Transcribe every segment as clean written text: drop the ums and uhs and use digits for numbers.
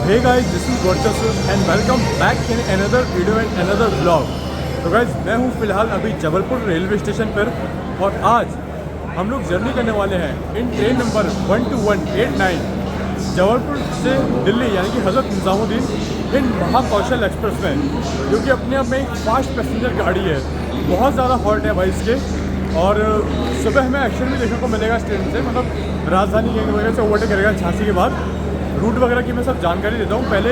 Hey guys, this is Gorgeous and welcome back in another video and another vlog। तो guys मैं हूँ फ़िलहाल अभी जबलपुर रेलवे स्टेशन पर और आज हम लोग जर्नी करने वाले हैं इन ट्रेन नंबर 12189 जबलपुर से दिल्ली यानी कि हज़रत निज़ामुद्दीन इन महाकौशल एक्सप्रेस में, जो कि अपने आप में एक फास्ट पैसेंजर गाड़ी है। बहुत ज़्यादा हॉल्ट है भाई इसके, और सुबह हमें एक्शन भी देखने को मिलेगा इस ट्रेन से, मतलब राजधानी गैंग वगैरह से ओवरटेक करेगा झांसी के बाद। रूट वगैरह की मैं सब जानकारी देता हूँ। पहले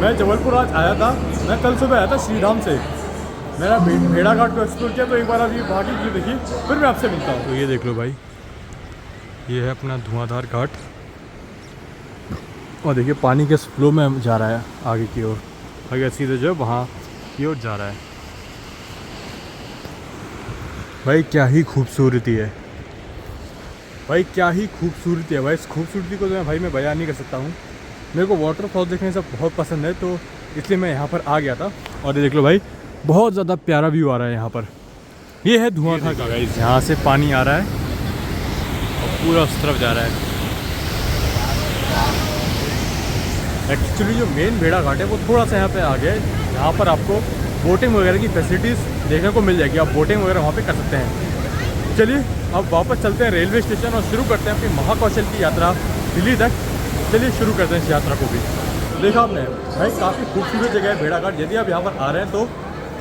मैं जबलपुर आज आया था, मैं कल सुबह आया था श्रीधाम से, मेरा भेड़ा घाट को एक्सप्लोर किया, तो एक बार अभी बाकी व्यू देखिए फिर मैं आपसे मिलता हूँ। तो ये देख लो भाई, ये है अपना धुआंधार घाट, और देखिए पानी के फ्लो में जा रहा है आगे की ओर, आगे सीधे जो वहाँ की ओर जा रहा है। भाई क्या ही खूबसूरती है, भाई क्या ही खूबसूरती है भाई। इस खूबसूरती को तो मैं बयान नहीं कर सकता हूँ। मेरे को वाटरफॉल देखने से बहुत पसंद है, तो इसलिए मैं यहाँ पर आ गया था। और ये देख लो भाई, बहुत ज़्यादा प्यारा व्यू आ रहा है यहाँ पर। ये है धुआंधार का गाइस, यहाँ से पानी आ रहा है और पूरा उस तरफ जा रहा है। एक्चुअली जो मेन भेड़ा घाट है वो थोड़ा सा यहाँ पे आगे है, यहाँ पर आपको बोटिंग वगैरह की फैसिलिटीज़ देखने को मिल जाएगी। आप बोटिंग वगैरह वहाँ पे कर सकते हैं। चलिए अब वापस चलते हैं रेलवे स्टेशन और शुरू करते हैं अपनी महाकौशल की यात्रा दिल्ली तक। चलिए शुरू करते हैं इस यात्रा को भी। देखा आपने भाई, काफ़ी खूबसूरत जगह है भेड़ा घाट। यदि आप यहाँ पर आ रहे हैं तो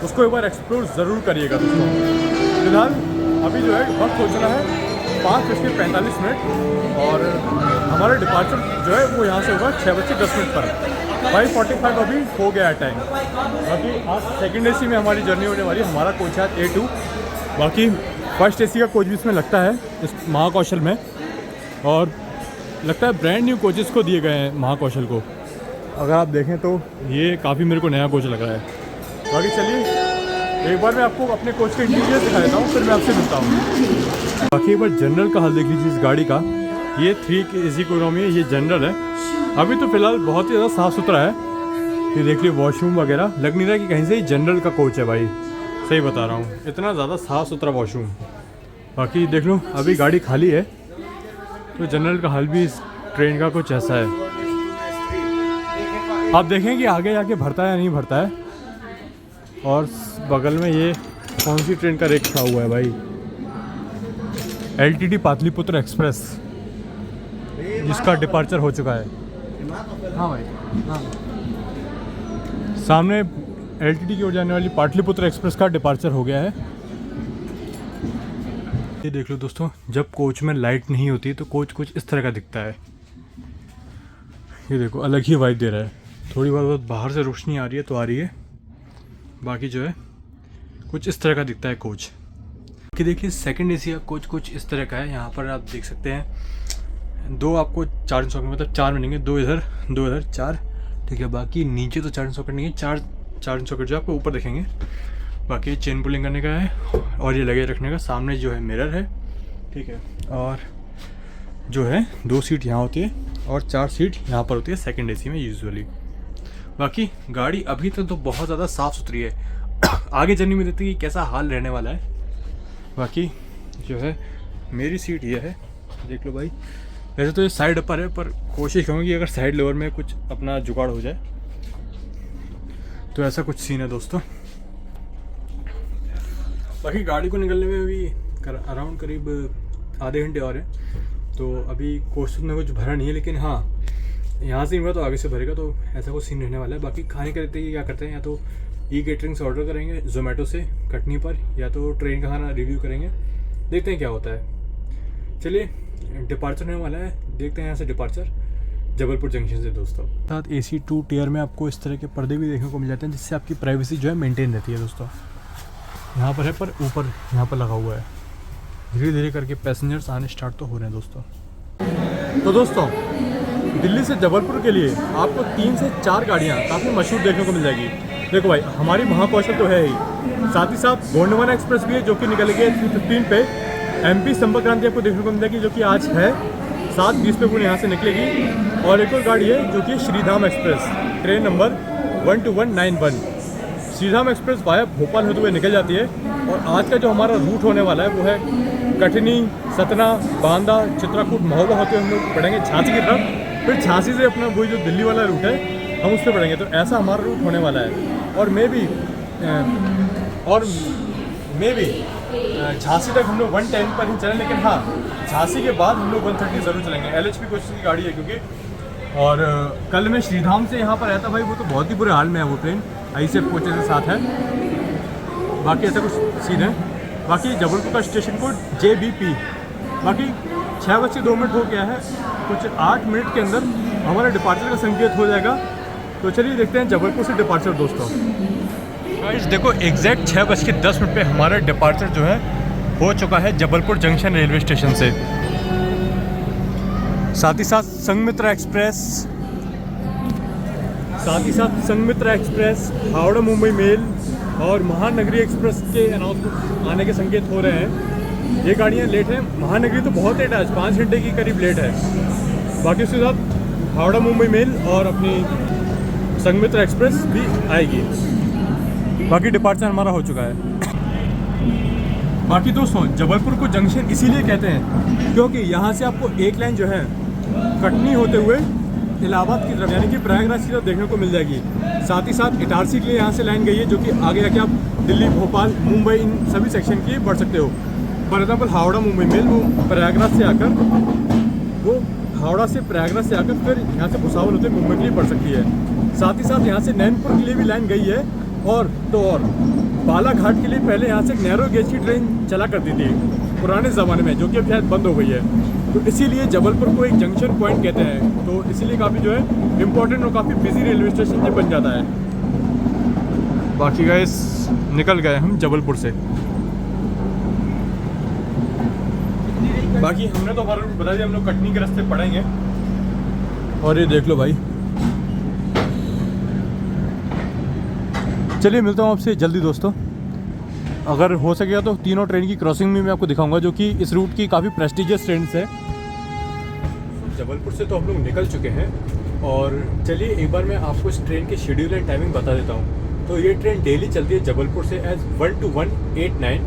उसको एक बार एक्सप्लोर ज़रूर करिएगा दोस्तों। फिलहाल अभी जो है वक्त हो चला है 5:45 और हमारा डिपार्चर जो है वो यहाँ से होगा 6:10 पर। 5:45 अभी हो गया है टाइम। बाकी आज सेकंड एसी में हमारी जर्नी होने वाली है। हमारा कोच है A2, बाकी फर्स्ट एसी का कोच भी इसमें लगता है इस महाकौशल में, और लगता है ब्रांड न्यू कोचेस को दिए गए हैं महाकौशल को। अगर आप देखें तो ये काफ़ी मेरे को नया कोच लग रहा है। बाकी चलिए एक बार मैं आपको अपने कोच के इंटीरियर दिखा देता हूँ, फिर मैं आपसे मिलता हूँ। बाकी एक बार जनरल का हाल देख लीजिए इस गाड़ी का। ये 3 एसी इकोनॉमी है, ये जनरल है। अभी तो फिलहाल बहुत ही ज़्यादा साफ़ सुथरा है। ये देख लीजिए वॉशरूम वगैरह, लग नहीं रहा कि कहीं से ही जनरल का कोच है भाई, सही बता रहा हूँ, इतना ज़्यादा साफ़ सुथरा वॉशरूम। बाकी देख लो अभी गाड़ी खाली है, तो जनरल का हाल भी इस ट्रेन का कुछ ऐसा है। आप देखें कि आगे जाके भरता है या नहीं भरता है। और बगल में ये कौन सी ट्रेन का रेक खड़ा हुआ है भाई, LTT पाटलिपुत्र एक्सप्रेस, जिसका डिपार्चर हो चुका है। हाँ भाई, हाँ सामने LTT की ओर जाने वाली पाटलिपुत्र एक्सप्रेस का डिपार्चर हो गया है। ये देख लो दोस्तों, जब कोच में लाइट नहीं होती तो कोच कुछ इस तरह का दिखता है। ये देखो अलग ही वाइब दे रहा है। थोड़ी बहुत बाहर से रोशनी आ रही है तो आ रही है, बाकी जो है कुछ इस तरह का दिखता है कोच। कि देखिए सेकंड एसी का कोच कुछ इस तरह का है। यहाँ पर आप देख सकते हैं 2 आपको 4 सॉकेट, मतलब 4 मिलेंगे, 2 इधर 2 इधर 4, ठीक है। बाकी नीचे तो 4 सॉकेट नहीं है, 4 सॉकेट जो आपको ऊपर दिखेंगे। बाकी चेन पुलिंग करने का है और ये लगेज रखने का। सामने जो है मिरर है, ठीक है। और जो है 2 सीट यहाँ होती है और 4 सीट यहाँ पर होती है सेकंड एसी में यूजुअली। बाकी गाड़ी अभी तक तो बहुत ज़्यादा साफ़ सुथरी है। आगे जर्नी में देखते हैं कि कैसा हाल रहने वाला है। बाकी जो है मेरी सीट ये है, देख लो भाई। वैसे तो ये साइड अपर है, पर कोशिश करूँगी कि अगर साइड लोअर में कुछ अपना जुगाड़ हो जाए तो ऐसा कुछ सीन है दोस्तों। बाकी गाड़ी को निकलने में अभी अराउंड करीब आधे घंटे और है, तो अभी कोच में कुछ भरा नहीं है, लेकिन हाँ यहाँ से हुआ तो आगे से भरेगा, तो ऐसा कुछ सीन रहने वाला है। बाकी खाने के लिए क्या करते हैं, या तो ई-केटरिंग से ऑर्डर करेंगे जोमेटो से कटनी पर, या तो ट्रेन का खाना रिव्यू करेंगे, देखते हैं क्या होता है। चलिए डिपार्चर होने वाला है, देखते हैं यहाँ से डिपार्चर जबलपुर जंक्शन से दोस्तों। साथ AC 2 टियर में आपको इस तरह के पर्दे भी देखने को मिल जाते हैं, जिससे आपकी प्राइवेसी जो है मेंटेन रहती है दोस्तों। यहाँ पर है, पर ऊपर यहाँ पर लगा हुआ है। धीरे धीरे करके पैसेंजर्स आने स्टार्ट तो हो रहे हैं दोस्तों। तो दोस्तों दिल्ली से जबलपुर के लिए आपको 3 से 4 गाड़ियाँ काफ़ी मशहूर देखने को मिल जाएगी। देखो भाई, हमारी महाकौशल तो है ही, साथ ही साथ गोंडवाना एक्सप्रेस भी है जो कि निकलेगी 3:15 पे। MP संपर्क क्रांति आपको देखने को मिल जाएगी, जो कि आज है 7:20 पे पूरे यहाँ से निकलेगी। और एक और गाड़ी है जो कि श्रीधाम एक्सप्रेस, ट्रेन नंबर 12191। श्रीधाम एक्सप्रेस वाया भोपाल होते हुए निकल जाती है। और आज का जो हमारा रूट होने वाला है वो है कटनी, सतना, बांदा, चित्रकूट, महोबा होते हुए हम लोग पड़ेंगे झांसी की तरफ। फिर झांसी से अपना वही जो दिल्ली वाला रूट है हम उस पर पढ़ेंगे। तो ऐसा हमारा रूट होने वाला है। और मे भी झांसी तक हम लोग 110 पर ही चलें, लेकिन हाँ झांसी के बाद हम लोग 130 ज़रूर चलेंगे। LHP कोशिश की गाड़ी है क्योंकि। और कल मैं श्रीधाम से यहाँ पर आया था भाई, वो तो बहुत ही बुरे हाल में है वो ट्रेन, ICF कोचेस के साथ है। बाकी ऐसा कुछ सीन है। बाकी जबलपुर का स्टेशन कोड JBP। बाकी 6:02 हो गया है, कुछ 8 मिनट के अंदर हमारा डिपार्चर का संकेत हो जाएगा। तो चलिए देखते हैं जबलपुर से डिपार्चर दोस्तों। गाइस देखो एग्जैक्ट 6:10 पे हमारा डिपार्चर जो है हो चुका है जबलपुर जंक्शन रेलवे स्टेशन से। साथ ही साथ संघमित्रा एक्सप्रेस, हावड़ा मुंबई मेल और महानगरी एक्सप्रेस के अनाउंसमेंट आने के संकेत हो रहे हैं। ये गाड़ियाँ लेट हैं। महानगरी तो बहुत लेट है, आज 5 घंटे की करीब लेट है। बाकी उसके साथ हावड़ा मुंबई मेल और अपनी संघमित्रा एक्सप्रेस भी आएगी। बाकी डिपार्चर हमारा हो चुका है। बाकी दोस्तों जबलपुर को जंक्शन इसीलिए कहते हैं क्योंकि यहाँ से आपको एक लाइन जो है कटनी होते हुए इलाहाबाद की तरफ यानी कि प्रयागराज की तरफ देखने को मिल जाएगी। साथ ही साथ इटारसी के लिए यहाँ से लाइन गई है जो कि आगे जाके आप दिल्ली, भोपाल, मुंबई इन सभी सेक्शन के लिए बढ़ सकते हो। For example Howrah Mumbai mail वो प्रयागराज से आकर फिर यहाँ से भुसावल होते मुंबई के लिए बढ़ सकती है। साथ ही साथ यहाँ से नैनपुर के लिए भी लाइन गई है। और बालाघाट के लिए पहले यहाँ से एक नैरो गेज की ट्रेन चला करती थी पुराने ज़माने में, जो कि अब शायद बंद हो गई है। तो इसीलिए जबलपुर को एक जंक्शन पॉइंट कहते हैं। तो इसीलिए काफ़ी जो है इम्पोर्टेंट और काफ़ी बिजी रेलवे स्टेशन से बन जाता है। बाकी गाइस निकल गए हम जबलपुर से। बाकी हमने तो हमारा रूट बता दिया, हम लोग कटनी के रास्ते पड़ेंगे। और ये देख लो भाई, चलिए मिलता हूँ आपसे जल्दी दोस्तों। अगर हो सकेगा तो तीनों ट्रेन की क्रॉसिंग में मैं आपको दिखाऊंगा, जो कि इस रूट की काफ़ी प्रेस्टिजियस ट्रेन है। जबलपुर से तो हम लोग निकल चुके हैं और चलिए एक बार मैं आपको इस ट्रेन के शेड्यूल एंड टाइमिंग बता देता हूँ। तो ये ट्रेन डेली चलती है जबलपुर से एज 12189।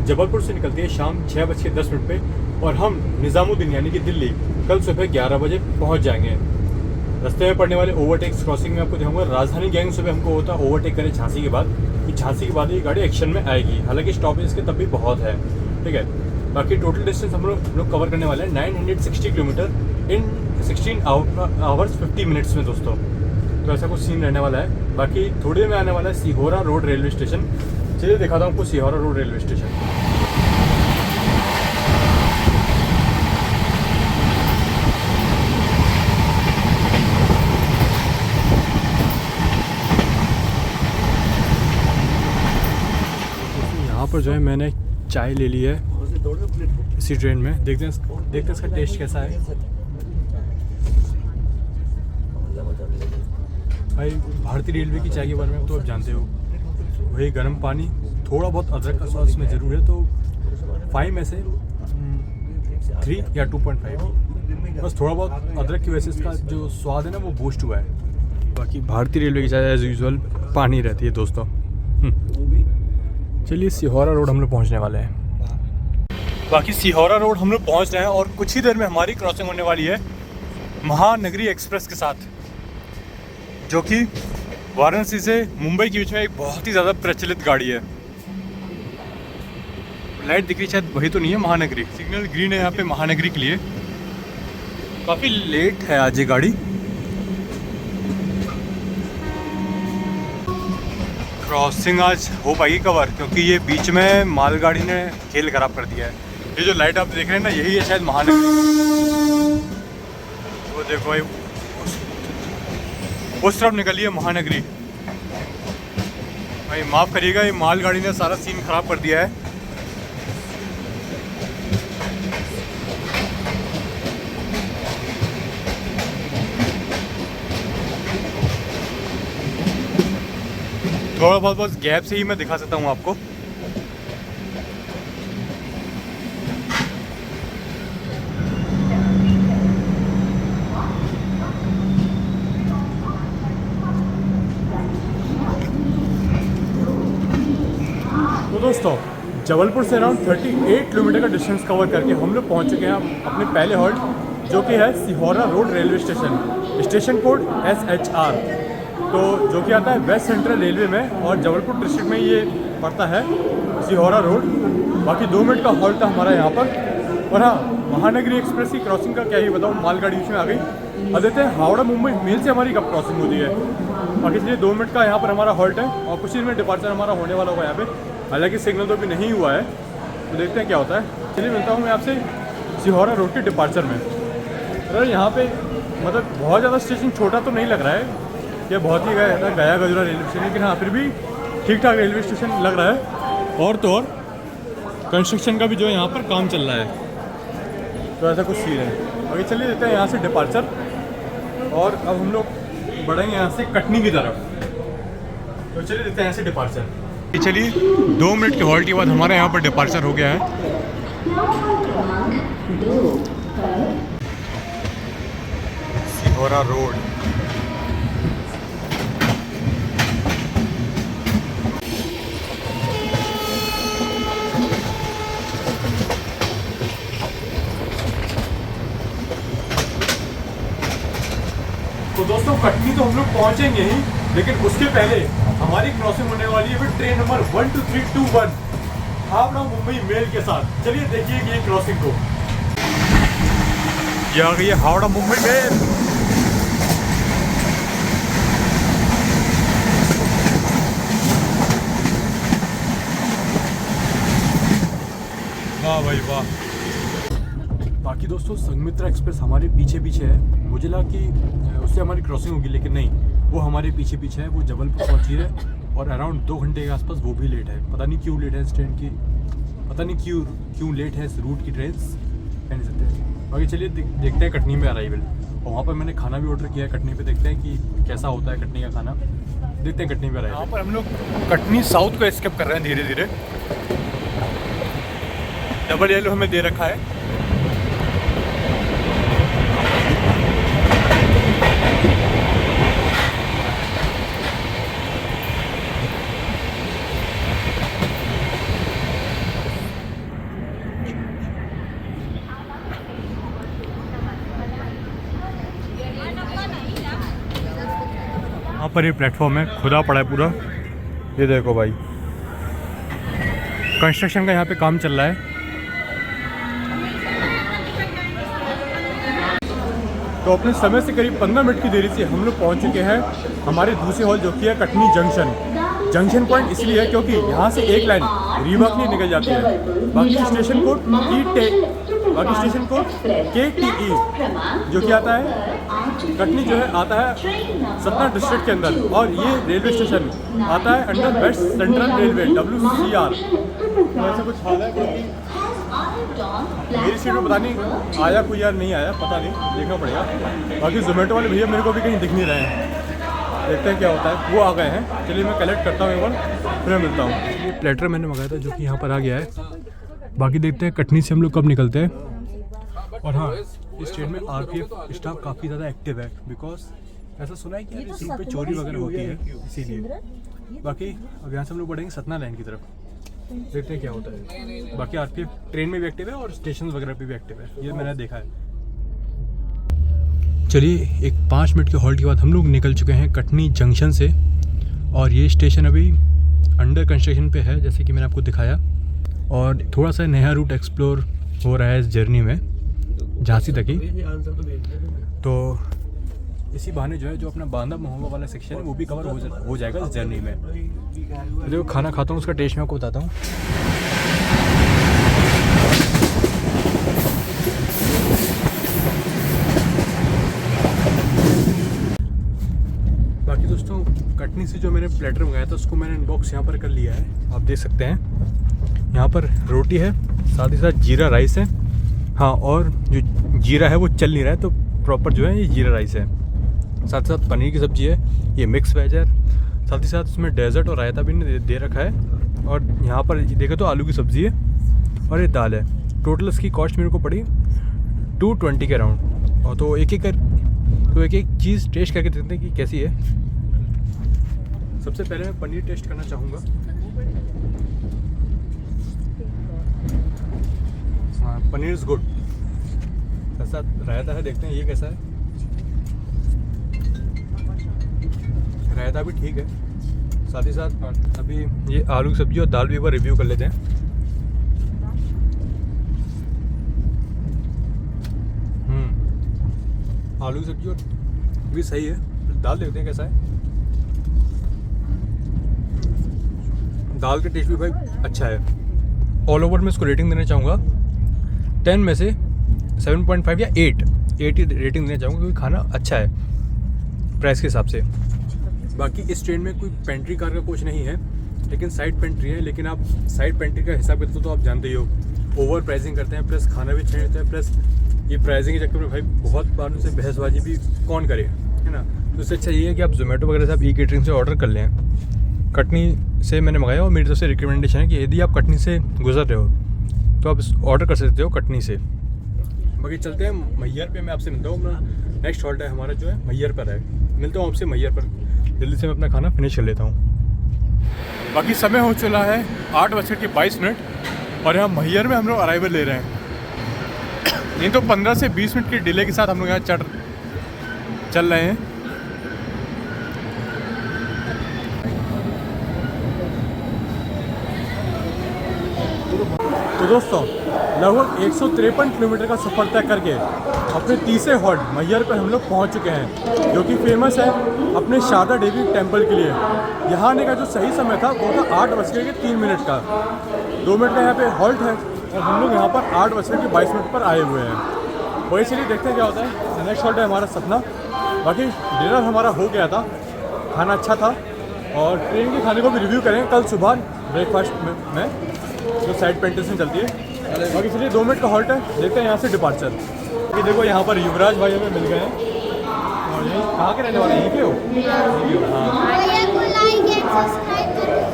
जबलपुर से निकलती है शाम 6:10 पे और हम निज़ामुद्दीन यानी कि दिल्ली कल सुबह 11 बजे पहुँच जाएंगे। रास्ते में पड़ने वाले ओवरटेक्स क्रॉसिंग में आपको दिखाऊंगा। राजधानी गैंग सुबह हमको होता है ओवरटेक करें झांसी के बाद, कि झांसी के बाद ये गाड़ी एक्शन में आएगी। हालांकि स्टॉपेज के तब भी बहुत है, ठीक है। बाकी टोटल डिस्टेंस हम लोग कवर करने वाले हैं 960 किलोमीटर इन 16 आवर्स 50 मिनट्स में दोस्तों। तो ऐसा कुछ सीन रहने वाला है। बाकी थोड़ी देर में आने वाला है सिहोरा रोड रेलवे स्टेशन। चलिए दिखाता हूँ आपको सिहोरा रोड रेलवे स्टेशन। पर जो है मैंने चाय ले ली है इसी ट्रेन में। देखते हैं इसका टेस्ट कैसा है। भाई भारतीय रेलवे की चाय के बारे में तो आप जानते हो, वही गर्म पानी, थोड़ा बहुत अदरक का स्वाद इसमें ज़रूर है। तो 5 में से 3 या 2.5, बस थोड़ा बहुत अदरक की वजह से इसका जो स्वाद है ना वो बूस्ट हुआ है। बाकी भारतीय रेलवे की चाय एज यूजुअल पानी रहती है दोस्तों। चलिए सिहोरा रोड हम लोग पहुँचने वाले हैं। बाकी सिहोरा रोड हम लोग पहुँच रहे हैं और कुछ ही देर में हमारी क्रॉसिंग होने वाली है महानगरी एक्सप्रेस के साथ, जो कि वाराणसी से मुंबई के बीच में एक बहुत ही ज़्यादा प्रचलित गाड़ी है। लाइट दिख रही शायद वही तो नहीं है महानगरी, सिग्नल ग्रीन है यहाँ पे महानगरी के लिए। काफ़ी लेट है आज ये गाड़ी। क्रॉसिंग आज हो पाएगी कवर, क्योंकि ये बीच में मालगाड़ी ने खेल खराब कर दिया है। ये जो लाइट आप देख रहे हैं ना, यही है शायद महानगरी। वो देखो भाई उस तरफ निकली है महानगरी। भाई माफ़ करिएगा, ये मालगाड़ी ने सारा सीन खराब कर दिया है। थोड़ा बहुत बस गैप से ही मैं दिखा सकता हूँ आपको। तो दोस्तों जबलपुर से अराउंड 38 किलोमीटर का डिस्टेंस कवर करके हम लोग पहुँच चुके हैं अपने पहले हॉल्ट जो कि है Sihora road railway station, station code SHR, तो जो कि आता है वेस्ट सेंट्रल रेलवे में और जबलपुर डिस्ट्रिक्ट में ये पड़ता है सिहोरा रोड। बाकी 2 मिनट का हॉल्ट था हमारा यहाँ पर। और हाँ, महानगरी एक्सप्रेस की क्रॉसिंग का क्या ही बताऊँ, मालगाड़ी बीच में आ गई। अब देखते हैं हावड़ा मुंबई मेल से हमारी कब क्रॉसिंग होती है। बाकी इसलिए 2 मिनट का यहाँ पर हमारा हॉल्ट है और कुछ दिन में डिपार्चर हमारा होने वाला होगा यहाँ पे। हालांकि सिग्नल तो अभी नहीं हुआ है, तो देखते हैं क्या होता है। चलिए मिलता हूँ मैं आपसे सिहोरा रोड के डिपार्चर में। अरे यहाँ पे मतलब बहुत ज़्यादा स्टेशन छोटा तो नहीं लग रहा है, ये बहुत ही गया गजुरा रेलवे स्टेशन, लेकिन हाँ फिर भी ठीक ठाक रेलवे स्टेशन लग रहा है। और तो और कंस्ट्रक्शन का भी जो है यहाँ पर काम चल रहा है, तो ऐसा कुछ सीन है। अभी चलिए देते हैं यहाँ से डिपार्चर और अब हम लोग बढ़ेंगे यहाँ से कटनी की तरफ। तो चलिए देते हैं यहाँ से डिपार्चर। चलिए 2 मिनट के हॉल्ट के बाद हमारे यहाँ पर डिपार्चर हो गया है। सिहोरा रोड, तो दोस्तों कटनी तो हम लोग पहुंचेंगे ही, लेकिन उसके पहले हमारी क्रॉसिंग होने वाली है फिर train number 12321 Howrah Mumbai mail के साथ। चलिए देखिए ये क्रॉसिंग को। ये आ गई है हावड़ा मुंबई मेल। वाह भाई वाह। बाकी दोस्तों संघमित्रा एक्सप्रेस हमारे पीछे पीछे है। मुझे लगा कि उससे हमारी क्रॉसिंग होगी, लेकिन नहीं, वो हमारे पीछे पीछे है। वो जबलपुर पहुंची है और अराउंड 2 घंटे के आसपास वो भी लेट है। पता नहीं क्यों लेट है इस ट्रेन की, पता नहीं क्यों लेट है इस रूट की ट्रेन, कह नहीं सकते। बाकी चलिए देखते हैं कटनी में अराइवल। और वहाँ पर मैंने खाना भी ऑर्डर किया है कटनी पे, देखते हैं कि कैसा होता है कटनी का खाना, देखते हैं कटनी में अराइवल। यहाँ पर हम लोग कटनी साउथ को स्किप कर रहे हैं धीरे धीरे। डबल येलो हमें दे रखा है। यहाँ पर ये प्लेटफॉर्म है, खुदा पड़ा है पूरा। ये देखो भाई, कंस्ट्रक्शन का यहाँ पे काम चल रहा है। तो अपने समय से करीब 15 मिनट की देरी से हम लोग पहुँच चुके हैं हमारे दूसरे हॉल, जो कि है कटनी जंक्शन पॉइंट इसलिए है क्योंकि यहाँ से एक लाइन रीवा के लिए निकल जाती है। बाकी स्टेशन कोड KTE जो कि आता है कटनी जो है आता है सतना डिस्ट्रिक्ट के अंदर, और ये रेलवे स्टेशन आता है under west central railway WCR। तो ऐसा कुछ हाल है। मेरी सीट में पता नहीं आया कोई यार नहीं आया, पता नहीं, देखना पड़ेगा। बाकी जोमेटो वाले भैया मेरे को भी कहीं दिख नहीं रहे हैं, देखते हैं क्या होता है। वो आ गए हैं, चलिए मैं कलेक्ट करता हूँ एक बार, फिर मिलता हूँ। ये प्लेटर मैंने मंगाया था जो कि यहाँ पर आ गया है। बाकी देखते हैं कटनी से हम लोग कब निकलते हैं। और हाँ, इस ट्रेन में RPF स्टाफ काफ़ी ज़्यादा एक्टिव है, बिकॉज ऐसा सुना है कि इस रूट पे चोरी वगैरह होती है, इसीलिए। बाकी अब यहाँ से हम लोग बढ़ेंगे सतना लाइन की तरफ, देखते हैं क्या होता है। बाकी RPF ट्रेन में भी एक्टिव है और स्टेशन वगैरह पे भी एक्टिव है, ये मैंने देखा है। चलिए एक 5 मिनट के हॉल्ट के बाद हम लोग निकल चुके हैं कटनी जंक्शन से, और ये स्टेशन अभी अंडर कंस्ट्रक्शन पे है जैसे कि मैंने आपको दिखाया। और थोड़ा सा नया रूट एक्सप्लोर हो रहा है इस जर्नी में, झांसी तक ही। तो इसी बहाने जो है जो अपना बांदा महोबा वाला सेक्शन है वो भी कवर हो जाएगा इस जर्नी में। देखो खाना खाता हूँ, उसका टेस्ट मैं आपको बताता हूँ। बाकी दोस्तों कटनी से जो मैंने प्लेटर मंगाया था उसको मैंने इनबॉक्स यहाँ पर कर लिया है, आप देख सकते हैं। यहाँ पर रोटी है, साथ ही साथ जीरा राइस है। हाँ, और जो जीरा है वो चल नहीं रहा है, तो प्रॉपर जो है ये जीरा राइस है। साथ ही साथ पनीर की सब्ज़ी है, ये मिक्स वेज है। साथ ही साथ उसमें डेजर्ट और रायता भी दे रखा है। और यहाँ पर देखें तो आलू की सब्ज़ी है और ये दाल है। टोटल इसकी कॉस्ट मेरे को पड़ी 220 के अराउंड। और तो एक एक चीज़ टेस्ट करके देखते हैं कि कैसी है। सबसे पहले मैं पनीर टेस्ट करना चाहूँगा। हाँ, पनीर इज़ गुड। साथ साथ रायता है, देखते हैं ये कैसा है। रायता भी ठीक है। साथ ही साथ अभी ये आलू की सब्जी और दाल भी एक बार रिव्यू कर लेते हैं। आलू की सब्जी और भी सही है, दाल देखते हैं कैसा है। दाल का टेस्ट भी भाई अच्छा है। ऑल ओवर मैं इसको रेटिंग देना चाहूँगा 10 में से 7.5 या 8 ही रेटिंग देना चाहूँगा, क्योंकि खाना अच्छा है प्राइस के हिसाब से। बाकी इस ट्रेन में कोई पेंट्री कार का कुछ नहीं है, लेकिन साइड पेंट्री है। लेकिन आप साइड पेंट्री का हिसाब करते हो तो आप जानते ही हो, ओवर प्राइसिंग करते हैं, प्लस खाना भी अच्छा नहीं होता है, प्लस ये प्राइसिंग के चक्कर में भाई बहुत बार उनसे बहसबाजी भी कौन करे, है ना। तो इससे अच्छा ये है कि आप जोमेटो वगैरह से आप ई-केटरिंग से ऑर्डर कर लें। कटनी से मैंने मंगाया और मेरी तरफ से रिकमेंडेशन है कि यदि आप कटनी से गुजर रहे हो तो आप ऑर्डर कर सकते हो कटनी से। बाकी चलते हैं मैहर पे, मैं आपसे मिलता हूँ। अपना नेक्स्ट हॉल्ट है हमारा जो है मैहर पर है, मिलता हूँ आपसे मैहर पर। जल्दी से मैं अपना खाना फिनिश कर लेता हूँ। बाकी समय हो चला है 8:22 और यहाँ मैहर में हम लोग अराइवल ले रहे हैं। नहीं तो 15 से 20 मिनट के डिले के साथ हम लोग यहाँ चल रहे हैं। तो दोस्तों लगभग 153 किलोमीटर का सफ़र तय करके अपने तीसरे हॉल्ट मैहर पर हम लोग पहुंच चुके हैं, जो कि फेमस है अपने शारदा देवी टेंपल के लिए। यहाँ आने का जो सही समय था वो था 8:03 का। 2 मिनट का यहाँ पे हॉल्ट है और हम लोग यहाँ पर 8:22 पर आए हुए हैं। वही चलिए देखते हैं क्या होता है। नेक्स्ट हॉल्ट है हमारा सतना। बाकी डिनर हमारा हो गया था, खाना अच्छा था। और ट्रेन के खाने को भी रिव्यू करेंगे कल सुबह ब्रेकफास्ट में जो साइड पेंटर से चलती है। बाकी चलिए 2 मिनट का हॉल्ट है, देखते हैं यहाँ से डिपार्चर। ये देखो यहाँ पर युवराज भाई हमें मिल गए हैं। और यही कहाँ के रहने वाले, यहीं के हो? हाँ,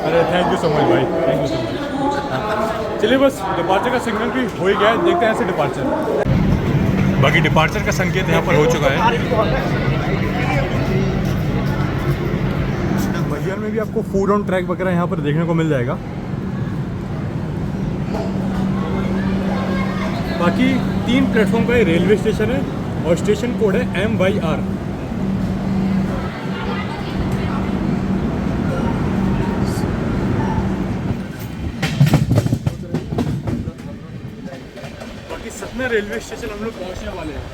अरे थैंक यू सो मच भाई, थैंक यू सो मच। चलिए बस डिपार्चर का सिग्नल भी हो ही गया है, देखते हैं ऐसे डिपार्चर। बाकी डिपार्चर का संकेत यहाँ पर हो चुका है। मैहर में भी आपको फूड ऑन ट्रैक वगैरह यहाँ पर देखने को मिल जाएगा। बाकी 3 प्लेटफॉर्म का ये रेलवे स्टेशन है और स्टेशन कोड है MYR। बाकी सतना रेलवे स्टेशन हम लोग पहुंचने वाले हैं।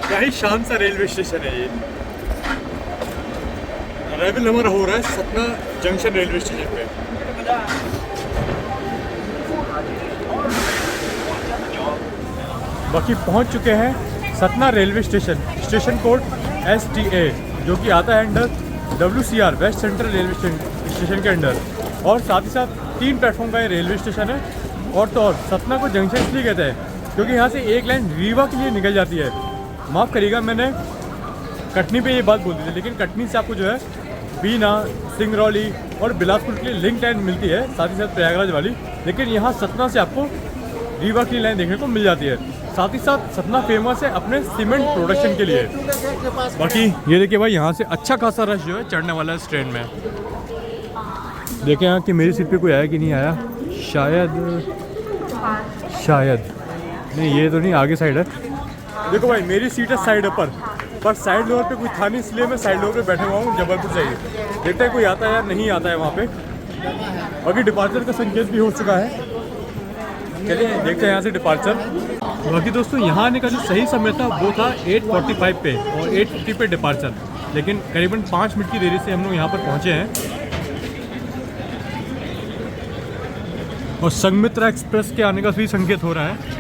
क्या ही शान सा रेलवे स्टेशन है ये। अराइवल हमारा हो रहा है सतना जंक्शन रेलवे स्टेशन पे। बाकी पहुंच चुके हैं Satna railway station, station code STA, जो कि आता है under WCR west central railway station के अंडर। और साथ ही साथ 3 प्लेटफॉर्म का ये रेलवे स्टेशन है। और तो और सतना को जंक्शन इसलिए कहते हैं क्योंकि यहाँ से एक लाइन रीवा के लिए निकल जाती है। माफ़ करिएगा मैंने कटनी पे ये बात बोल दी थी, लेकिन कटनी से आपको जो है बीना, सिंगरौली और बिलासपुर के लिए लिंक लाइन मिलती है, साथ ही साथ प्रयागराज वाली। लेकिन यहाँ सतना से आपको रीवा की लाइन देखने को मिल जाती है। साथ ही साथ सतना फेमस है अपने सीमेंट प्रोडक्शन के लिए। बाकी ये देखिए भाई यहाँ से अच्छा खासा रश जो है चढ़ने वाला है इस ट्रेन में। देखें यहाँ कि मेरी सीट पे कोई आया कि नहीं आया, शायद नहीं, ये तो नहीं, आगे साइड है। देखो भाई मेरी सीट है साइड पर साइड लोअर पे कोई था नहीं, इसलिए मैं साइड लोअर पे बैठा हुआ हूँ। जबलपुर चाहिए, देखते हैं कोई आता है या नहीं आता है वहाँ पे। बाकी डिपार्चर का संकेत भी हो चुका है, चलिए देखते हैं यहाँ से डिपार्चर। बाकी दोस्तों यहाँ आने का जो सही समय था वो था 8:45 पे और 8:50 पे डिपार्चर, लेकिन करीबन 5 मिनट की देरी से हम लोग यहाँ पर पहुँचे हैं। और संघमित्रा एक्सप्रेस के आने का भी संकेत हो रहा है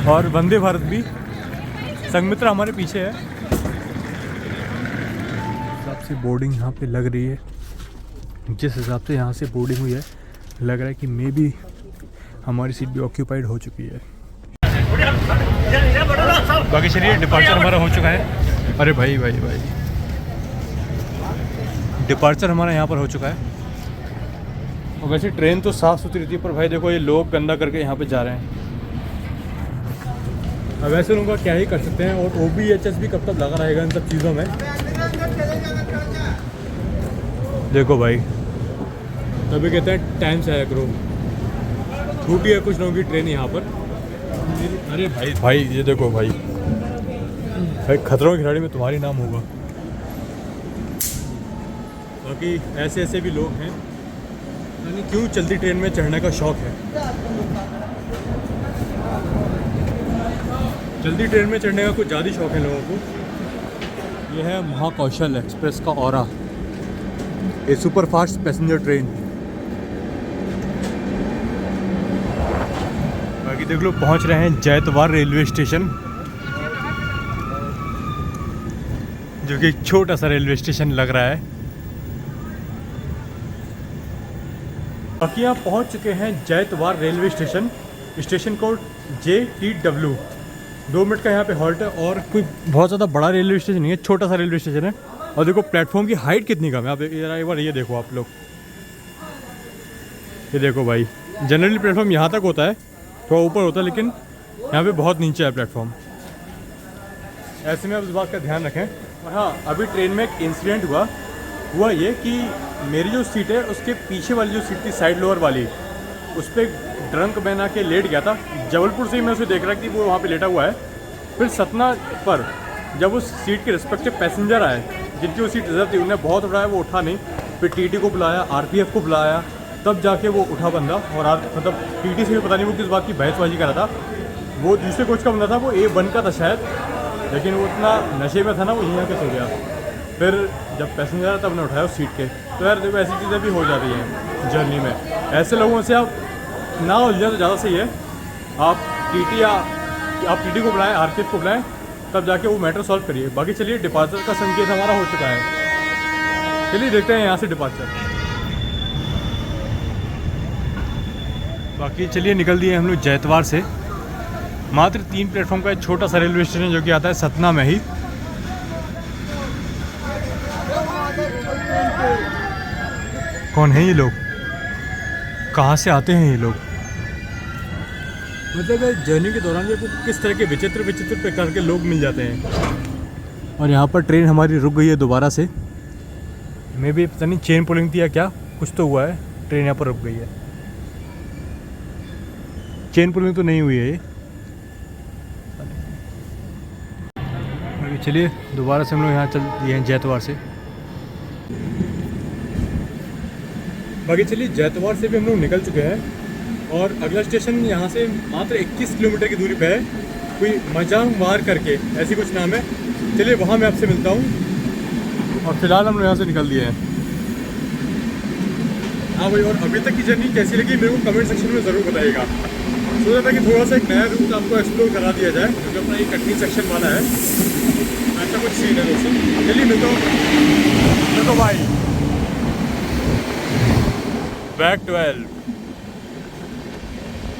और वंदे भारत भी। संघमित्रा हमारे पीछे है। हिसाब से बोर्डिंग यहाँ पे लग रही है, जिस हिसाब से यहाँ से बोर्डिंग हुई है लग रहा है कि मे बी हमारी सीट भी ऑक्यूपाइड हो चुकी है। बाकी चलिए डिपार्चर हमारा हो चुका है। अरे भाई डिपार्चर हमारा यहाँ पर हो चुका है। और वैसे ट्रेन तो साफ़ सुथरी थी, पर भाई देखो ये लोग गंदा करके यहाँ पे जा रहे हैं। अब वैसे लोगों का क्या ही कर सकते हैं। और OBHS भी कब तक लगा रहेगा इन सब चीज़ों में। देखो भाई, तभी कहते हैं टाइम से आया करो। छूटी है कुछ लोगों की ट्रेन यहाँ पर। अरे भाई ये देखो भाई खतरों के खिलाड़ी में तुम्हारी नाम होगा। बाकी ऐसे ऐसे भी लोग हैं, यानी क्यों चलती ट्रेन में चढ़ने का शौक़ है। जल्दी ट्रेन में चढ़ने का कुछ ज़्यादा शौक़ है लोगों को। यह है महाकौशल एक्सप्रेस का ऑरा, ये सुपरफास्ट पैसेंजर ट्रेन। बाकी देख लो पहुंच रहे हैं जैतवार रेलवे स्टेशन, जो कि एक छोटा सा रेलवे स्टेशन लग रहा है। बाकी यहाँ पहुंच चुके हैं Jaitwar railway station. Station code JTW। 2 minute का यहाँ पे हॉल्ट है। और कोई बहुत ज़्यादा बड़ा रेलवे स्टेशन नहीं है, छोटा सा रेलवे स्टेशन है। और देखो प्लेटफॉर्म की हाइट कितनी कम है। आप एक बार ये देखो आप लोग, ये देखो भाई, जनरली प्लेटफॉर्म यहाँ तक होता है, थोड़ा ऊपर होता है, लेकिन यहाँ पे बहुत नीचे है प्लेटफॉर्म। ऐसे में आप इस बात का ध्यान रखें। और हाँ, अभी ट्रेन में एक इंसिडेंट हुआ ये कि मेरी जो सीट है उसके पीछे वाली जो सीट थी साइड लोअर वाली, उस पर ड्रंक मैन आके लेट गया था। जबलपुर से ही मैं उसे देख रहा कि वो वहाँ पे लेटा हुआ है। फिर सतना पर जब उस सीट के रिस्पेक्टिव पैसेंजर आए, जिनकी वो सीट रिजर्व थी, उन्हें बहुत उठाया, वो उठा नहीं। फिर TT को बुलाया, RPF को बुलाया, तब जाके वो उठा बंदा। और मतलब TT से भी पता नहीं वो किस बात की बहसबाजी कर रहा था। वो दूसरे कोच का बंदा था, वो A1 का था शायद, लेकिन वो इतना नशे में था ना, वो यहीं आके सो गया। फिर जब पैसेंजर आया तब उन्हें उठाया उस सीट के। तो यार देखो ऐसी चीज़ें भी हो जाती हैं जर्नी में। ऐसे लोगों से आप ना उलझें तो ज़्यादा सही है। आप TT को बुलाएं, RPF को बुलाएं, तब जाके वो मैटर सॉल्व करिए। बाकी चलिए, डिपार्चर का संकेत हमारा हो चुका है। चलिए देखते हैं यहाँ से डिपार्चर। बाकी चलिए निकल दिए हम लोग जैतवार से। मात्र 3 प्लेटफॉर्म का एक छोटा सा रेलवे स्टेशन जो कि आता है सतना में ही। कौन है ये लोग, कहाँ से आते हैं ये लोग? मतलब जर्नी के दौरान आपको किस तरह के विचित्र प्रकार के लोग मिल जाते हैं। और यहाँ पर ट्रेन हमारी रुक गई है दोबारा से। मे भी पता नहीं चेन पुलिंग थी या क्या, कुछ तो हुआ है, ट्रेन यहाँ पर रुक गई है। चेन पुलिंग तो नहीं हुई है ये। चलिए दोबारा से हम लोग यहाँ चल दिए हैं जैतवार से। बाकी चलिए जैतवार से भी हम लोग निकल चुके हैं और अगला स्टेशन यहाँ से मात्र 21 किलोमीटर की दूरी पे है, कोई मजांगवार करके ऐसी कुछ नाम है। चलिए वहाँ मैं आपसे मिलता हूँ। और फिलहाल हम लोग यहाँ से निकल दिए हैं। हाँ भाई, और अभी तक की जर्नी कैसी लगी मेरे को कमेंट सेक्शन में ज़रूर बताइएगा। सोचा था कि थोड़ा सा एक नया रूट आपको एक्सप्लोर करा दिया जाए, क्योंकि अपना ये कटनी सेक्शन वाला है, ऐसा कुछ सीन है दोस्तों। चलिए मिलता हूँ। देखो भाई, बैक 12।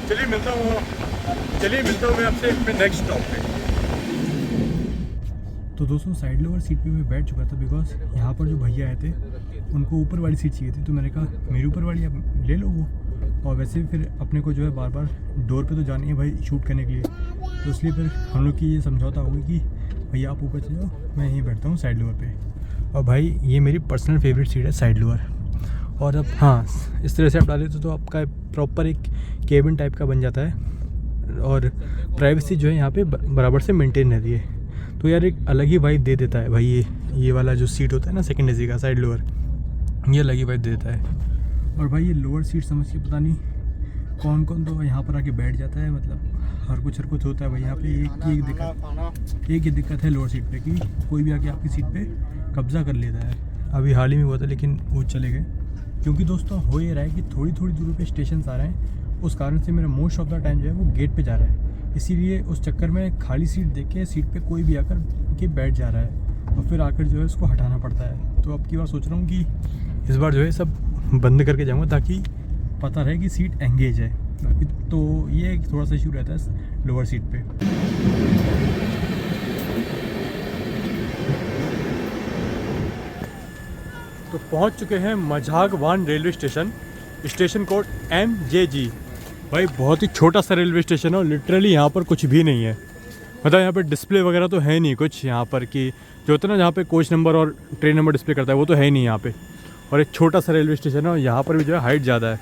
चलिए मिलता हूँ मैं आपसे अपने नेक्स्ट स्टॉप पे। तो दोस्तों साइड लोअर सीट पे मैं बैठ चुका था, बिकॉज यहाँ पर जो भैया आए थे उनको ऊपर वाली सीट चाहिए थी। तो मैंने कहा मेरी ऊपर वाली आप ले लो वो। और वैसे भी फिर अपने को जो है बार बार डोर पे तो जाना है भाई शूट करने के लिए, तो इसलिए फिर हम लोग की ये समझौता होगी कि भैया आप ऊपर चले जाओ, मैं यहीं बैठता हूँ साइड लोअर पे। और भाई ये मेरी पर्सनल फेवरेट सीट है साइड लोअर। और अब हाँ, इस तरह से आप डाले तो आपका प्रॉपर एक केबिन टाइप का बन जाता है और प्राइवेसी जो है यहाँ पे बराबर से मेंटेन रहती है। तो यार एक अलग ही वाइब दे देता है भाई ये वाला जो सीट होता है ना सेकंड एसी का साइड लोअर, ये अलग ही वाइब दे देता है। और भाई ये लोअर सीट समझ के पता नहीं कौन तो यहाँ पर आके बैठ जाता है, मतलब हर कुछ होता है भाई यहाँ पे। एक ही दिक्कत है लोअर सीट पे कि कोई भी आके आपकी सीट पे कब्जा कर लेता है। अभी हाल ही में हुआ था, लेकिन वो चले गए। क्योंकि दोस्तों हो ये रहा है कि थोड़ी दूरी पे स्टेशन आ रहे हैं, उस कारण से मेरा मोस्ट ऑफ द टाइम जो है वो गेट पे जा रहा है। इसीलिए उस चक्कर में खाली सीट देख के सीट पे कोई भी आकर के बैठ जा रहा है और फिर आकर जो है उसको हटाना पड़ता है। तो अब की बार सोच रहा हूँ कि इस बार जो है सब बंद करके जाऊँगा ताकि पता रहे कि सीट एंगेज है। तो ये थोड़ा सा इशू रहता है लोअर सीट पे। तो पहुंच चुके हैं Majhgawan railway station. Station code MJG। भाई बहुत ही छोटा सा रेलवे स्टेशन है और लिटरली यहाँ पर कुछ भी नहीं है। मतलब यहाँ पे डिस्प्ले वगैरह तो है नहीं कुछ यहाँ पर कि जो होता है ना जहाँ पे कोच नंबर और ट्रेन नंबर डिस्प्ले करता है, वो तो है ही नहीं यहाँ पे। और एक छोटा सा रेलवे स्टेशन है और यहाँ पर भी जो है हाइट ज़्यादा है।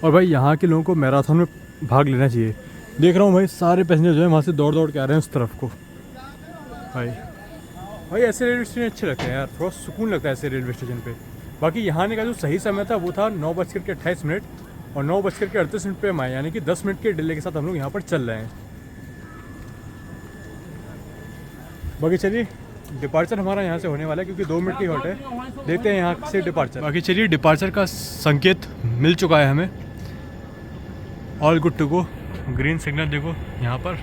और भाई यहाँ के लोगों को मैराथन में भाग लेना चाहिए। देख रहा हूँ भाई सारे पैसेंजर जो है वहाँ से दौड़ दौड़ के आ रहे हैं उस तरफ को। भाई ऐसे रेलवे स्टेशन अच्छे लगते हैं यार, थोड़ा सुकून लगता है ऐसे रेलवे स्टेशन पे। बाकी यहाँ आने का जो सही समय था वो था 9:28 और 9:38 पे हम आए, यानी कि 10 मिनट के डिले के साथ हम लोग यहाँ पर चल रहे हैं। बाकी चलिए डिपार्चर हमारा यहाँ से होने वाला है क्योंकि 2 मिनट की हॉट है, देते हैं यहाँ से डिपार्चर। बाकी चलिए डिपार्चर का संकेत मिल चुका है हमें, all good to go, green signal देखो यहाँ पर।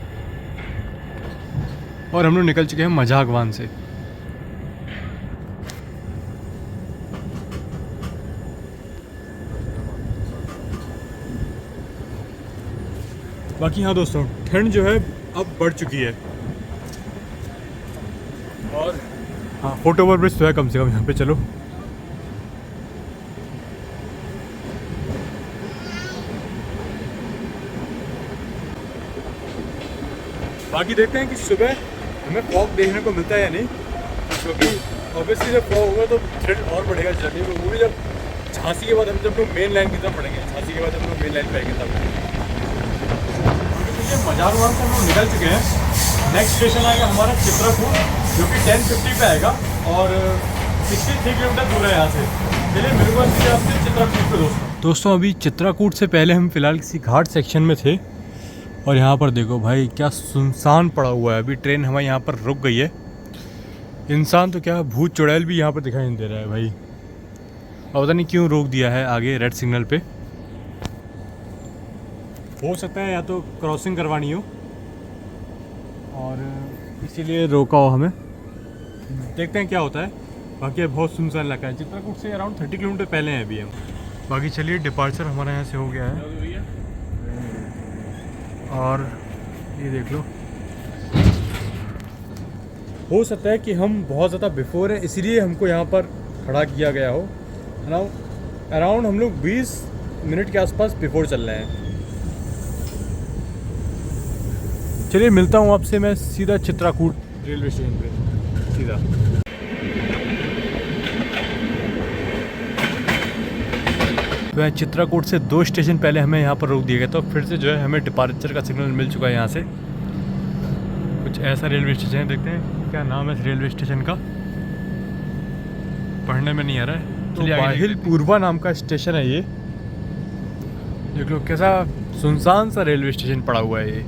और हम लोग निकल चुके हैं मजाकवान से। बाकी हाँ दोस्तों, ठंड जो है अब बढ़ चुकी है और हाँ फुट ओवर ब्रिज तो है कम से कम यहाँ पे। चलो बाकी देखते हैं कि सुबह हमें फॉग देखने को मिलता है या नहीं, क्योंकि ऑब्वियसली जब फॉग होगा तो थ्रिल और बढ़ेगा जर्नी में। वो भी जब झांसी के बाद हम जब लोग मेन लाइन की तरफ पड़ेंगे, झांसी के बाद हम लोग मेन लाइन पे आएंगे तब। मजारवान से हम लोग निकल चुके हैं। नेक्स्ट स्टेशन आएगा हमारा चित्रकूट, जो कि 10:50 पे आएगा और 63 किलोमीटर दूर है यहाँ से। चलिए मेरे को आपसे चित्रकूट पे दोस्तों अभी चित्रकूट से पहले हम फिलहाल किसी घाट सेक्शन में थे और यहाँ पर देखो भाई क्या सुनसान पड़ा हुआ है। अभी ट्रेन हमारे यहाँ पर रुक गई है। इंसान तो क्या भूत चुड़ैल भी यहाँ पर दिखाई नहीं दे रहा है भाई, और पता नहीं क्यों रोक दिया है आगे रेड सिग्नल पे। हो सकता है या तो क्रॉसिंग करवानी हो और इसीलिए रोका हो हमें, देखते हैं क्या होता है। बाकी बहुत सुनसान इलाका है, चित्रकूट से अराउंड 30 किलोमीटर पहले हैं अभी हम। बाकी चलिए डिपार्चर हमारे यहाँ से हो गया है और ये देख लो, हो सकता है कि हम बहुत ज़्यादा बिफोर है इसीलिए हमको यहाँ पर खड़ा किया गया हो। अराउंड हम लोग 20 मिनट के आसपास बिफोर चल रहे हैं। चलिए मिलता हूँ आपसे मैं सीधा चित्रकूट रेलवे स्टेशन पे सीधा। तो चित्रकूट से 2 स्टेशन पहले हमें यहाँ पर रोक दिया गया, तो फिर से जो है हमें डिपार्चर का सिग्नल मिल चुका है यहाँ से। कुछ ऐसा रेलवे स्टेशन है, देखते हैं क्या नाम है इस रेलवे स्टेशन का, पढ़ने में नहीं आ रहा है। तो बाहिल पूर्वा नाम का स्टेशन है ये। देख लो कैसा सुनसान सा रेलवे स्टेशन पड़ा हुआ है ये।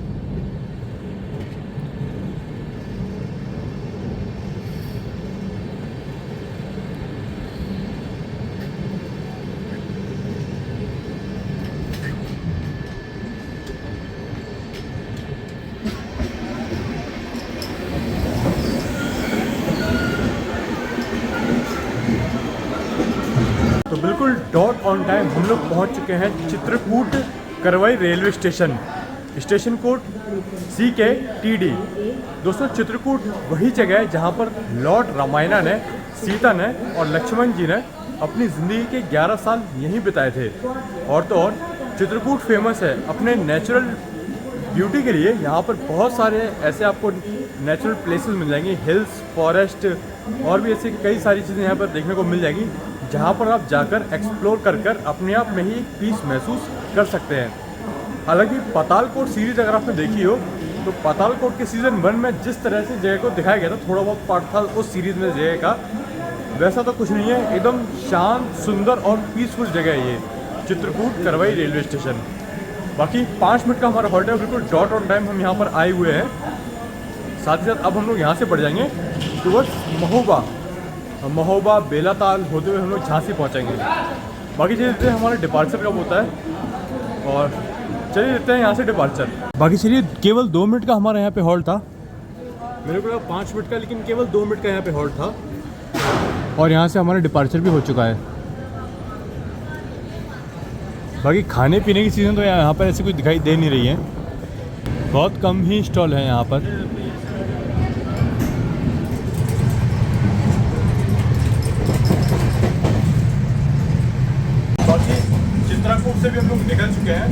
तो बिल्कुल डॉट ऑन टाइम हम लोग पहुंच चुके हैं चित्रकूट करवाई railway station, station code CK-TD। दोस्तों चित्रकूट वही जगह है जहां पर लॉर्ड रामायणा ने, सीता ने और लक्ष्मण जी ने अपनी ज़िंदगी के 11 साल यहीं बिताए थे। और तो और चित्रकूट फेमस है अपने नेचुरल ब्यूटी के लिए। यहाँ पर बहुत सारे ऐसे आपको नेचुरल प्लेसेस मिल जाएंगे, हिल्स, फॉरेस्ट और भी ऐसी कई सारी चीज़ें यहाँ पर देखने को मिल जाएंगी, जहाँ पर आप जाकर एक्सप्लोर कर अपने आप में ही एक पीस महसूस कर सकते हैं। हालांकि पातालकोट सीरीज अगर आपने देखी हो तो पातालकोट के सीज़न 1 में जिस तरह से जगह को दिखाया गया था, थोड़ा बहुत पार्ट था उस सीरीज़ में जगह का, वैसा तो कुछ नहीं है। एकदम शांत, सुंदर और पीसफुल जगह है ये चित्रकूट करवाई रेलवे स्टेशन। बाकी 5 मिनट का हमारा हॉल्ट है, बिल्कुल डॉट ऑन टाइम हम यहाँ पर आए हुए हैं। साथ ही साथ अब हम लोग यहाँ से बढ़ जाएंगे टुवर्ड्स महोबा बेलाताल होते हुए हम लोग झांसी पहुँचेंगे। बाकी चलिए देखते हैं हमारा डिपार्चर कब होता है और चलिए देखते हैं यहाँ से डिपार्चर। बाकी चलिए केवल 2 मिनट का हमारा यहाँ पे हॉल्ट था, मेरे को लगा 5 मिनट का, लेकिन केवल 2 मिनट का यहाँ पे हॉल्ट था और यहाँ से हमारा डिपार्चर भी हो चुका है। बाकी खाने पीने की चीज़ें तो यहाँ पर ऐसे कुछ दिखाई दे नहीं रही हैं, बहुत कम ही स्टॉल हैं यहाँ पर। चित्राकूट से भी हम लोग निकल चुके हैं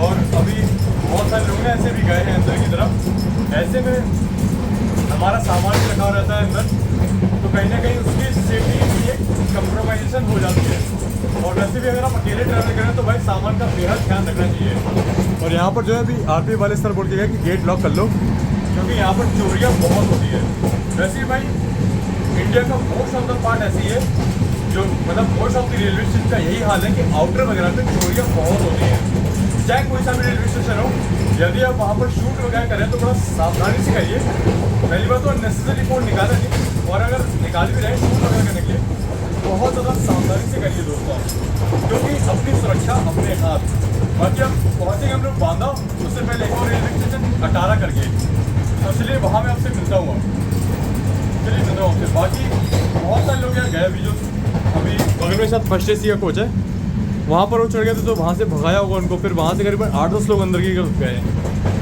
और अभी बहुत सारे लोग ऐसे भी गए हैं अंदर की तरफ। ऐसे में हमारा सामान भी रखा रहता है अंदर, तो कहीं ना कहीं उसकी सेफ्टी के लिए कंप्रोमाइजेशन हो जाती है। और वैसे भी अगर आप अकेले ट्रैवल करें तो भाई सामान का बेहद ध्यान रखना चाहिए। और यहाँ पर जो है अभी आरपी वाले सर बोल के गए कि गेट लॉक कर लो, क्योंकि यहाँ पर चोरियाँ बहुत होती है। वैसे ही भाई इंडिया का मोस्ट ऑफ द पार्ट ऐसी है, जो मतलब most of the railway station का यही हाल है कि आउटर वगैरह पे चोरियाँ बहुत होती हैं। चाहे कोई सा भी रेलवे स्टेशन हो, यदि आप वहाँ पर शूट वगैरह करें तो बड़ा सावधानी से करिए। पहली बात तो नेसेसरी फ़ोन निकालें नहीं, और अगर निकाल भी रहे शूट वगैरह करने के लिए बहुत ज़्यादा सावधानी से करिए दोस्तों, क्योंकि अपनी सुरक्षा अपने हाथ। बाकी अब पहुँचेंगे हम लोग बांदा, उससे पहले एक और रेलवे स्टेशन अटारा करके, तो चलिए वहाँ मैं आपसे मिलता हूँ। चलिए मिलता हूँ आपसे। बाकी बहुत सारे लोग यहाँ गए अभी, जो अभी बगल में साथ फर्स्ट AC का कोच है, वहाँ पर वो चढ़ गए थे तो वहाँ से भगाया होगा उनको। फिर वहाँ से करीबन 8-10 लोग अंदर की तरफ गए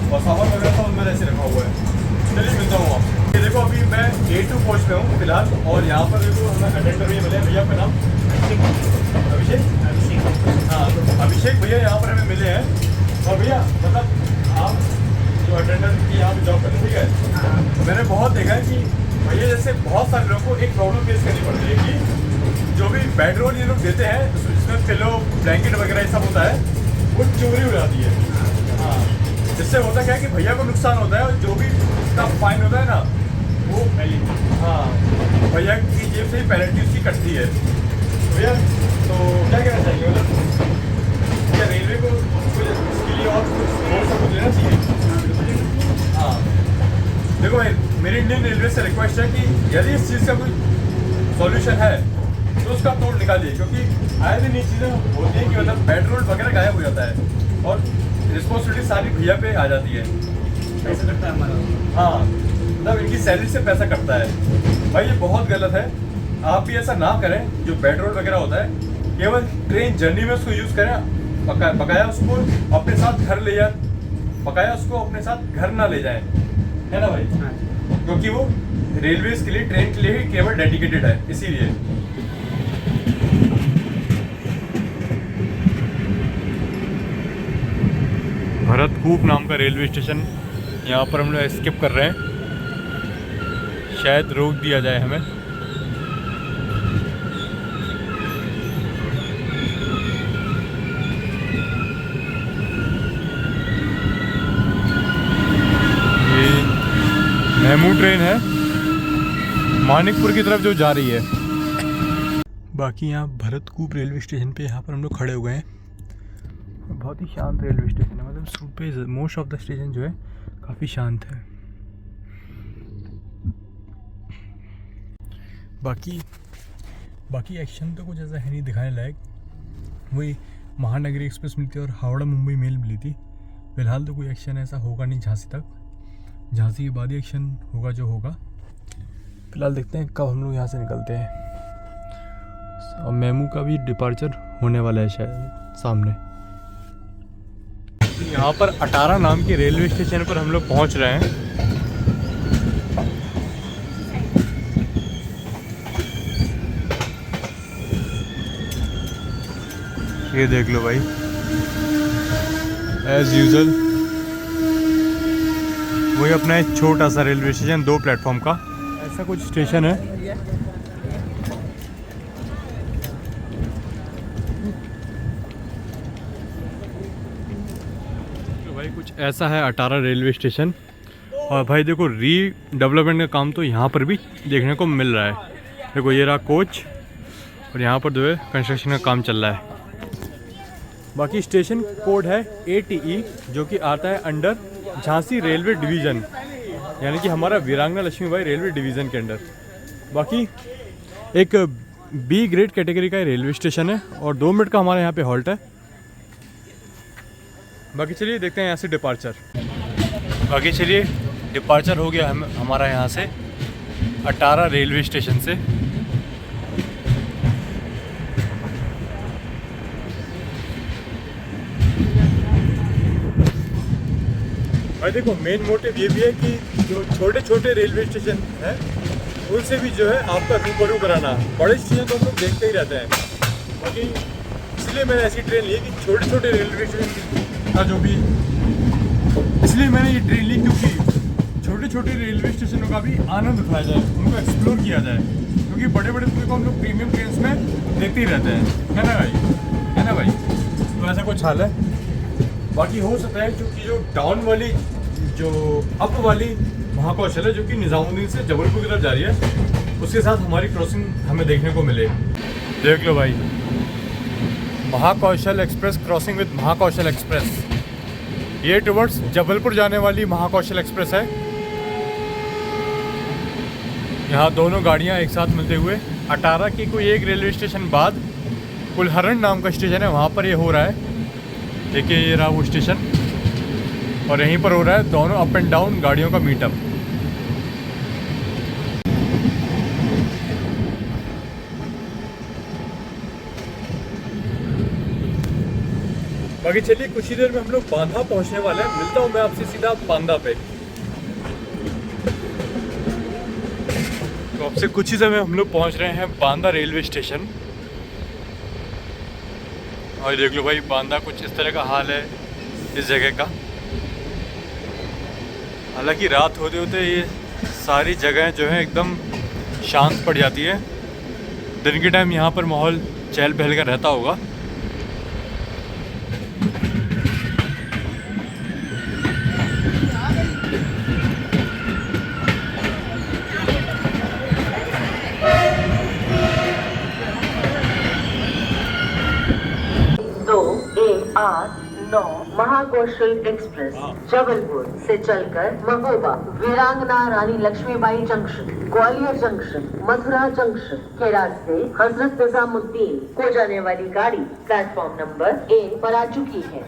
और सामान वगैरह सब अंदर ऐसे रखा हुआ है। चलिए मिलता हूँ आपसे। ये देखो अभी मैं A2 कोच में हूँ फिलहाल, और यहाँ पर देखो हमें अटेंडर भैया मिले। भैया का नाम अभिषेक। हाँ, तो अभिषेक भैया यहाँ पर हमें मिले हैं। और भैया मतलब आप जो अटेंडर की यहाँ पर जॉब करते, ठीक है, मैंने बहुत देखा है कि भैया जैसे बहुत सारे लोगों को एक प्रॉब्लम फेस करनी पड़ती है कि जो भी बेड रोल ये लोग देते हैं, जिसमें पिलो ब्लैंकेट वगैरह ये सब होता है, वो चोरी हो जाती है। हाँ, जिससे होता क्या है कि भैया को नुकसान होता है, और जो भी उसका फाइन होता है ना, वो हाँ भैया की जेब से ही पेनल्टी उसकी कटती है। भैया तो क्या कहना चाहिए, मतलब क्या रेलवे को कुछ इसके लिए और कुछ लेना चाहिए? हाँ देखो भाई, मेरी इंडियन रेलवे से रिक्वेस्ट है कि यदि इस चीज़ का कोई सॉल्यूशन है तो उसका तोड़ निकालिए, क्योंकि आए दिन ये चीज़ें होती हैं कि मतलब पेट्रोल वगैरह गायब हो जाता है और रिस्पॉन्सिबिलिटी सारी भैया पे आ जाती है। पैसा कटता है हमारा। हाँ, मतलब इनकी सैलरी से पैसा कटता है। भाई ये बहुत गलत है, आप भी ऐसा ना करें। जो पेट्रोल वगैरह होता है केवल ट्रेन जर्नी में उसको यूज़ करें, बकाया उसको अपने साथ घर ले जाए, बकाया उसको अपने साथ घर ना ले जाएँ, है ना भाई? क्योंकि वो रेलवेज के लिए, ट्रेन के लिए ही केवल डेडिकेटेड है, इसीलिए। भरतकूप नाम का रेलवे स्टेशन, यहाँ पर हम लोग स्किप कर रहे हैं, शायद रोक दिया जाए हमें। ये मेमू ट्रेन है मानिकपुर की तरफ जो जा रही है। बाकी यहाँ भरतकूप रेलवे स्टेशन पे यहाँ पर हम लोग खड़े हुए हैं। बहुत ही शांत रेलवे स्टेशन है, मतलब सूट पे मोस्ट ऑफ द स्टेशन जो है काफ़ी शांत है। बाकी एक्शन तो कुछ ऐसा है नहीं दिखाने लायक। वही महानगरी एक्सप्रेस मिलती है और हावड़ा मुंबई मेल मिली थी। फिलहाल तो कोई एक्शन ऐसा होगा नहीं झांसी तक, झांसी के बाद ही एक्शन होगा जो होगा। फिलहाल देखते हैं कब हम लोग यहाँ से निकलते हैं। और मेमू का भी डिपार्चर होने वाला है शायद सामने। यहाँ पर अटारा नाम के रेलवे स्टेशन पर हम लोग पहुँच रहे हैं। ये देख लो भाई, एज यूजुअल वही अपना एक छोटा सा रेलवे स्टेशन, 2 प्लेटफॉर्म का ऐसा कुछ स्टेशन है। कुछ ऐसा है अटारा रेलवे स्टेशन। और भाई देखो, रीडेवलपमेंट का काम तो यहाँ पर भी देखने को मिल रहा है। देखो ये रहा कोच, और यहाँ पर जो है कंस्ट्रक्शन का काम चल रहा है। बाकी स्टेशन कोड है ATE, जो कि आता है अंडर झांसी रेलवे डिवीज़न, यानी कि हमारा वीरांगना लक्ष्मीबाई रेलवे डिवीज़न के अंडर। बाकी एक B ग्रेड कैटेगरी का रेलवे स्टेशन है, और 2 मिनट का हमारे यहाँ पे हॉल्ट है। बाकी चलिए देखते हैं यहाँ से डिपार्चर। बाकी चलिए डिपार्चर हो गया हमारा यहाँ से अटारा रेलवे स्टेशन से। भाई देखो, मेन मोटिव ये भी है कि जो छोटे छोटे रेलवे स्टेशन हैं उनसे भी जो है आपका रूबरू कराना। बड़े स्टेशन तो हम लोग देखते ही रहते हैं, बाकी इसलिए इसलिए मैंने ऐसी ट्रेन ली कि छोटे छोटे रेलवे स्टेशन का जो भी, इसलिए मैंने ये ट्रेन ली क्योंकि छोटे छोटे रेलवे स्टेशनों का भी आनंद उठाया जाए, उनको एक्सप्लोर किया जाए, क्योंकि बड़े बड़े को हम लोग प्रीमियम ट्रेन में देखते ही रहते हैं, है ना भाई, है ना भाई। तो ऐसा कुछ हाल है। बाकी हो सकता है क्योंकि जो डाउन वाली, जो अप वाली महाकौशल है जो कि निज़ामुद्दीन से जबलपुर की तरफ जा रही है, उसके साथ हमारी क्रॉसिंग हमें देखने को मिले। देख लो भाई, Mahakaushal express crossing with Mahakaushal express, ये टुवर्ड्स जबलपुर जाने वाली महाकौशल एक्सप्रेस है। यहाँ दोनों गाड़ियाँ एक साथ मिलते हुए 18 की कोई एक रेलवे स्टेशन बाद कुलहरण नाम का स्टेशन है, वहाँ पर ये हो रहा है। देखिए ये रहा वो स्टेशन, और यहीं पर हो रहा है दोनों अप एंड डाउन गाड़ियों का मीटअप। बाकी चलिए कुछ ही देर में हम लोग बांदा पहुंचने वाले हैं। मिलता हूं मैं आपसे सीधा बांदा पे। तो आपसे कुछ ही समय हम लोग पहुंच रहे हैं बांदा रेलवे स्टेशन। और देख लो भाई, बांदा कुछ इस तरह का हाल है इस जगह का। हालांकि रात होते होते ये सारी जगहें जो है एकदम शांत पड़ जाती है। दिन के टाइम यहाँ पर माहौल चहल पहल का रहता होगा। महाकौशल एक्सप्रेस जबलपुर से चलकर महोबा, वीरांगना Rani Lakshmibai junction, Gwalior junction, Mathura junction के रास्ते हजरत निजामुद्दीन को जाने वाली गाड़ी प्लेटफॉर्म नंबर 1 पर आ चुकी है।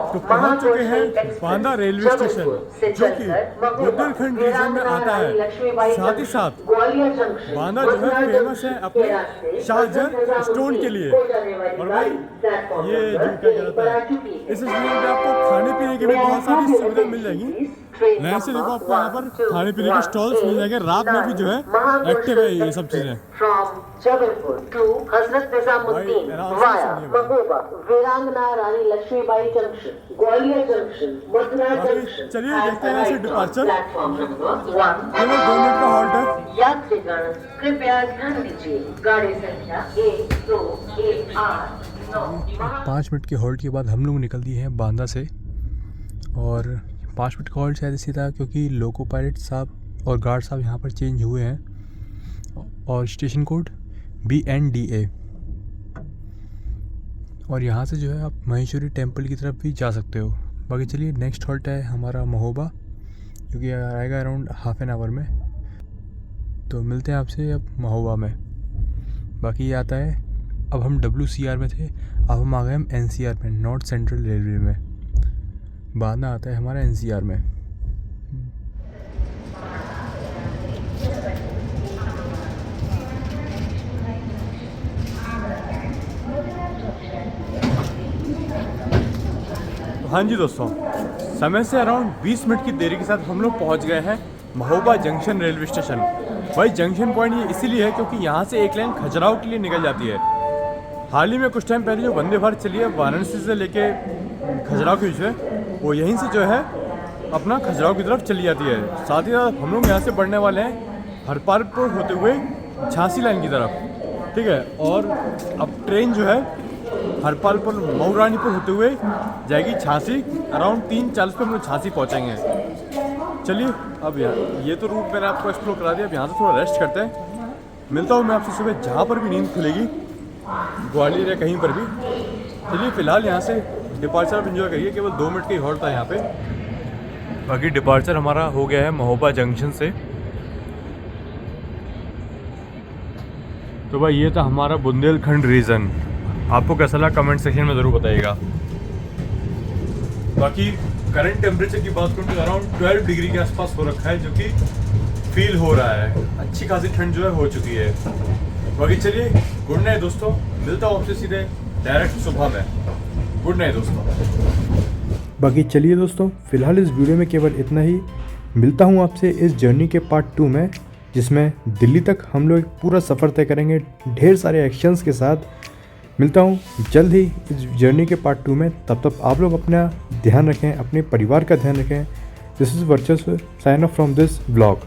तो पहुंच चुके हैं बांदा रेलवे स्टेशन, जो कि बुंदेलखंड रीजन में आता है। साथ ही साथ बांदा जो है फेमस है अपने शाहजहां स्टोन के लिए। और भाई ये जो क्या कहता है, इस स्टेशन पे आपको खाने पीने की भी बहुत सारी सुविधा मिल जाएगी। नए से देखो आपको यहाँ पर खाने पीने के स्टॉल्स मिल जाएंगे। रात में भी जो है एक्टिव है ये सब चीजें। जबलपुर टू हजरत निजामुद्दीन वाया महोबा, वीरांगना Rani Lakshmibai junction, Gwalior junction, Mathura junction. चलिए देखते हैं यहाँ से डिपार्चर। Platform number 1। 2 मिनट का हॉल्ट है। यात्रीगण कृपया ध्यान दीजिए, गाड़ी संख्या 1, 2, 1, 8, 9। 5 मिनट के हॉल्ट के बाद हम लोग निकल दिए हैं बांदा से। और 5 मिनट का हॉल्ट शायद इसी था क्योंकि लोको पायलट साहब और गार्ड साहब यहाँ पर चेंज हुए हैं। और स्टेशन कोड BNDA। और यहाँ से जो है आप महेश्वरी टेम्पल की तरफ भी जा सकते हो। बाकी चलिए नेक्स्ट हॉल्ट है हमारा महोबा, जो कि आएगा अराउंड हाफ एन आवर में। तो मिलते हैं आपसे अब महोबा में। बाकी ये आता है, अब हम WCR में थे, अब हम आ गए हम NCR में, नॉर्थ सेंट्रल रेलवे में। बांदा आता है हमारा NCR में। हाँ जी दोस्तों, समय से अराउंड 20 मिनट की देरी के साथ हम लोग पहुंच गए हैं महोबा जंक्शन रेलवे स्टेशन। भाई जंक्शन पॉइंट ये इसीलिए है क्योंकि यहाँ से एक लाइन खजुराहो के लिए निकल जाती है। हाल ही में कुछ टाइम पहले जो वंदे भारत चली है वाराणसी से लेके खजुराहो के बीच में, वो यहीं से जो है अपना खजुराहो की तरफ चली जाती है। साथ ही साथ हम लोग यहाँ से बढ़ने वाले हैं हरपालपुर होते हुए झांसी लाइन की तरफ, ठीक है। और अब ट्रेन जो है हरपालपुर मऊरानीपुर होते हुए जाएगी झांसी। अराउंड 3:40 पे हम लोग झांसी पहुँचेंगे। चलिए अब ये तो रूट मैंने आपको एक्सप्लोर करा दिया। अब यहाँ से थोड़ा रेस्ट करते हैं। मिलता हूँ मैं आपसे सुबह जहाँ पर भी नींद खुलेगी, ग्वालियर या कहीं पर भी। चलिए फ़िलहाल यहाँ से डिपार्चर आप इन्जॉय करिए। केवल 2 मिनट का ही हॉल्ट था यहाँ पे। बाकी डिपार्चर हमारा हो गया है महोबा जंक्शन से। तो भाई ये था हमारा बुंदेलखंड रीजन। आपको कैसा लगा कमेंट सेक्शन में ज़रूर बताइएगा। बाकी करंट टेम्परेचर की बात करूँ तो अराउंड 12 डिग्री के आसपास हो रखा है, जो कि फील हो रहा है। अच्छी खासी ठंड जो है हो चुकी है। बाकी चलिए गुड नाइट दोस्तों, मिलता हूँ आपसे सीधे डायरेक्ट सुबह में। गुड नाइट दोस्तों। बाकी चलिए दोस्तों, फ़िलहाल इस वीडियो में केवल इतना ही। मिलता हूँ आपसे इस जर्नी के पार्ट 2 में, जिसमें दिल्ली तक हम लोग पूरा सफ़र तय करेंगे ढेर सारे एक्शंस के साथ। मिलता हूँ जल्द ही इस जर्नी के पार्ट 2 में। तब तक आप लोग अपना ध्यान रखें, अपने परिवार का ध्यान रखें। This is Varchasva, sign off from this blog.